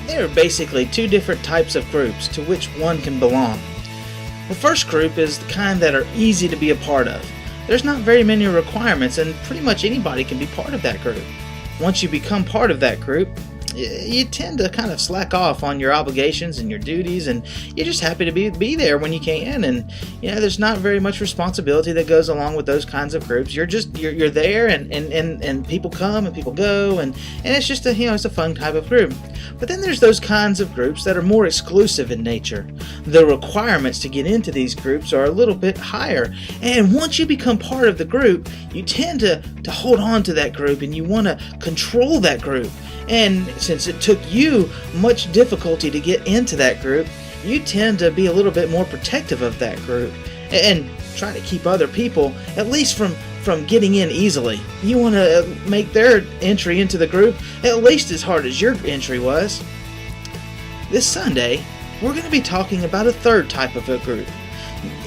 There are basically two different types of groups to which one can belong. The first group is the kind that are easy to be a part of. There's not very many requirements and pretty much anybody can be part of that group. Once you become part of that group, you tend to kind of slack off on your obligations and your duties, and you're just happy to be there when you can. And there's not very much responsibility that goes along with those kinds of groups. You're there, and people come and people go, and it's just it's a fun type of group. But then there's those kinds of groups that are more exclusive in nature. The requirements to get into these groups are a little bit higher, and once you become part of the group, you tend to hold on to that group, and you want to control that group. And since it took you much difficulty to get into that group, you tend to be a little bit more protective of that group and try to keep other people at least from getting in easily. You want to make their entry into the group at least as hard as your entry was. This Sunday, we're going to be talking about a third type of a group.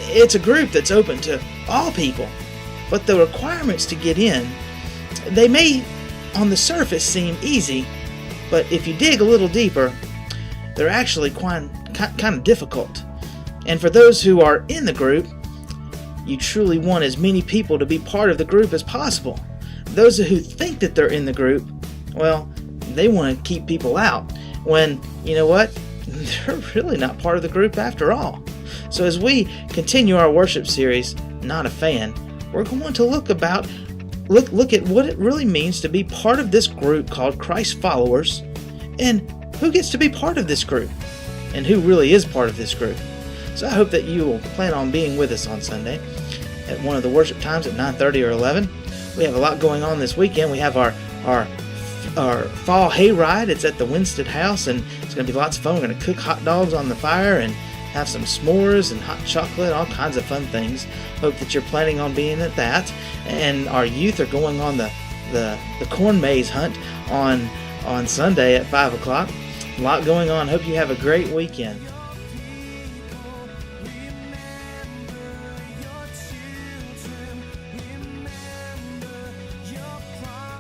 It's a group that's open to all people, but the requirements to get in, they may on the surface seem easy, but if you dig a little deeper, they're actually kind of difficult. And for those who are in the group, you truly want as many people to be part of the group as possible. Those who think that they're in the group, well, they want to keep people out when, you know what, they're really not part of the group after all. So as we continue our worship series, Not a Fan, we're going to look at what it really means to be part of this group called Christ followers, and who gets to be part of this group, and who really is part of this group. So I hope that you will plan on being with us on Sunday at one of the worship times at 9:30 or 11. We have a lot going on this weekend. We have our fall hayride. It's at the Winstead House, and it's going to be lots of fun. We're going to cook hot dogs on the fire and have some s'mores and hot chocolate, all kinds of fun things. Hope that you're planning on being at that. And our youth are going on the corn maze hunt on Sunday at 5 o'clock. A lot going on. Hope you have a great weekend.